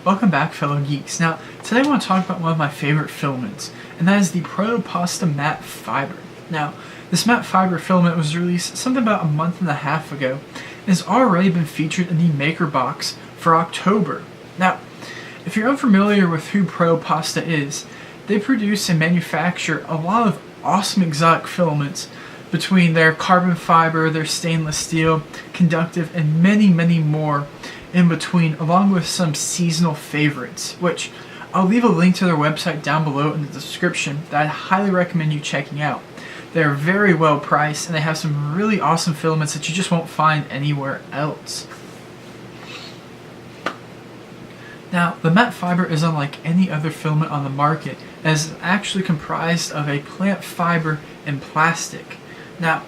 Welcome back, fellow geeks. Now, today I want to talk about one of my favorite filaments, and that is the Proto-Pasta matte fiber. Now, this matte fiber filament was released something about a month and a half ago, and has already been featured in the Maker box for October. Now, if you're unfamiliar with who Proto-Pasta is, they produce and manufacture a lot of awesome exotic filaments between their carbon fiber, their stainless steel, conductive, and many, many more in between, along with some seasonal favorites, which I'll leave a link to their website down below in the description that I highly recommend you checking out. They're very well priced, and they have some really awesome filaments that you just won't find anywhere else. Now, the matte fiber is unlike any other filament on the market, as it's actually comprised of a plant fiber and plastic. Now,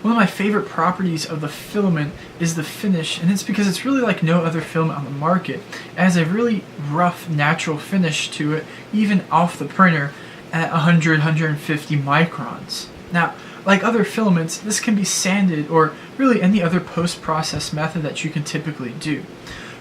one of my favorite properties of the filament is the finish, and it's because it's really like no other filament on the market. It has a really rough, natural finish to it, even off the printer at 150 microns. Now, like other filaments, this can be sanded or really any other post-process method that you can typically do.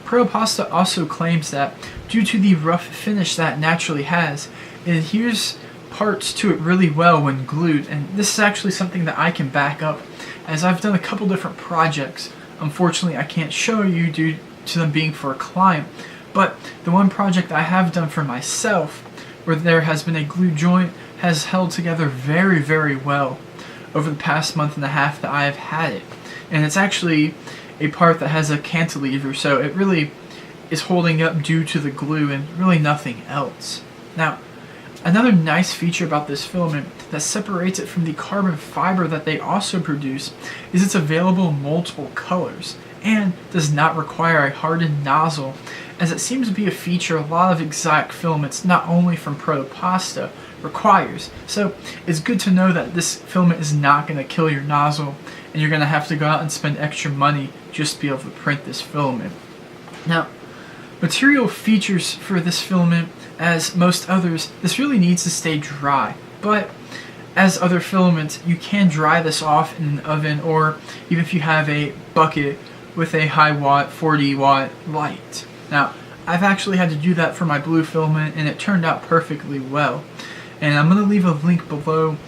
Proto-Pasta also claims that due to the rough finish that it naturally has, it adheres parts to it really well when glued, and this is actually something that I can back up, as I've done a couple different projects. Unfortunately, I can't show you due to them being for a client, but the one project I have done for myself, where there has been a glue joint, has held together very, very well over the past month and a half that I have had it. And it's actually a part that has a cantilever, so it really is holding up due to the glue and really nothing else. Now, another nice feature about this filament that separates it from the carbon fiber that they also produce is it's available in multiple colors and does not require a hardened nozzle, as it seems to be a feature a lot of exotic filaments, not only from Proto-Pasta, requires. So it's good to know that this filament is not going to kill your nozzle, and you're going to have to go out and spend extra money just to be able to print this filament. Now, material features for this filament, as most others, this really needs to stay dry, but as other filaments, you can dry this off in an oven, or even if you have a bucket with a high watt 40 watt light. Now, I've actually had to do that for my blue filament, and it turned out perfectly well. And I'm going to leave a link below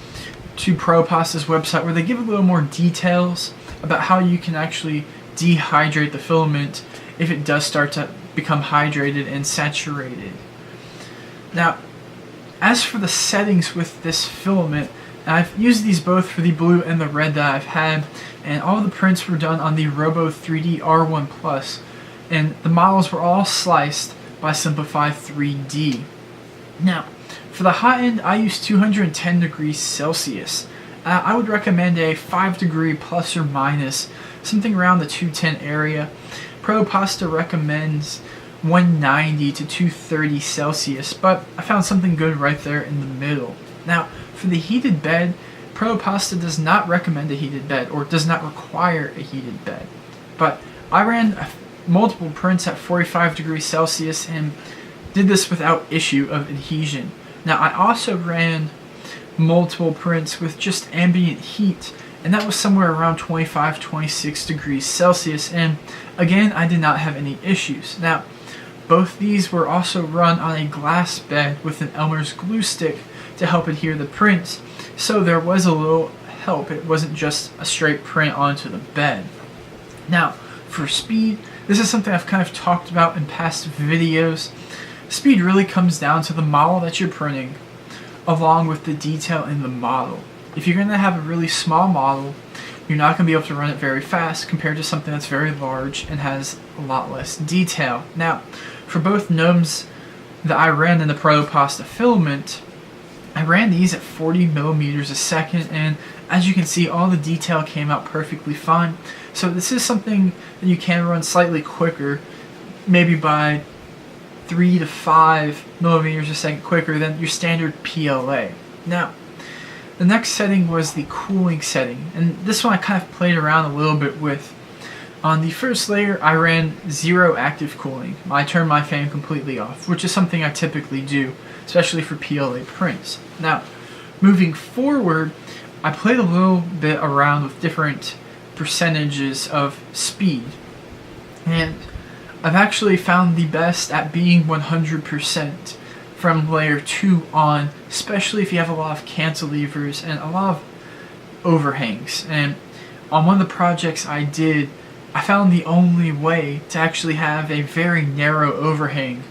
to Proto-Pasta's website where they give a little more details about how you can actually dehydrate the filament if it does start to become hydrated and saturated. Now, as for the settings with this filament, I've used these both for the blue and the red that I've had, and all the prints were done on the Robo 3D R1 Plus, and the models were all sliced by Simplify 3D. Now, for the hot end, I use 210 degrees Celsius. I would recommend a 5 degree plus or minus, something around the 210 area. Proto-Pasta recommends 190 to 230 Celsius, but I found something good right there in the middle. Now, for the heated bed, Proto-Pasta does not recommend a heated bed, or does not require a heated bed. But I ran multiple prints at 45 degrees Celsius and did this without issue of adhesion. Now, I also ran multiple prints with just ambient heat, and that was somewhere around 25-26 degrees Celsius, and again, I did not have any issues. Now, both these were also run on a glass bed with an Elmer's glue stick to help adhere the prints, so there was a little help. It wasn't just a straight print onto the bed. Now, for speed, this is something I've kind of talked about in past videos. Speed really comes down to the model that you're printing, along with the detail in the model. If you're going to have a really small model, you're not going to be able to run it very fast compared to something that's very large and has a lot less detail. Now, for both gnomes that I ran in the Proto-Pasta filament, I ran these at 40 millimeters a second, and as you can see, all the detail came out perfectly fine. So this is something that you can run slightly quicker, maybe by 3 to 5 millimeters a second quicker than your standard PLA. Now, the next setting was the cooling setting, and this one I kind of played around a little bit with. On the first layer, I ran 0 active cooling. I turned my fan completely off, which is something I typically do, especially for PLA prints. Now, moving forward, I played a little bit around with different percentages of speed, and I've actually found the best at being 100% from layer 2 on, especially if you have a lot of cantilevers and a lot of overhangs. And on one of the projects I did, I found the only way to actually have a very narrow overhang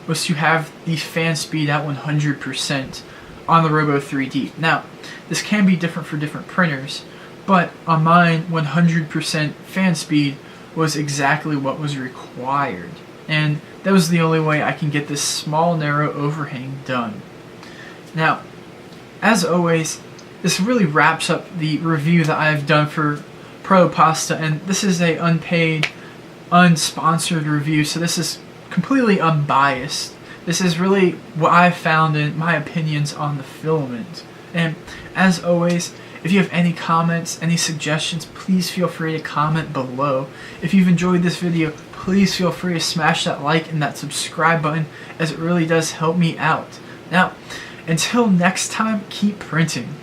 was to have the fan speed at 100% on the Robo 3D. Now, this can be different for different printers, but on mine, 100% fan speed was exactly what was required. And that was the only way I can get this small, narrow overhang done. Now, as always, this really wraps up the review that I've done for Proto-Pasta, and this is a unpaid, unsponsored review, so this is completely unbiased. This is really what I've found in my opinions on the filament. And as always, if you have any comments, any suggestions, please feel free to comment below. If you've enjoyed this video, please feel free to smash that like and that subscribe button, as it really does help me out. Now, until next time, keep printing.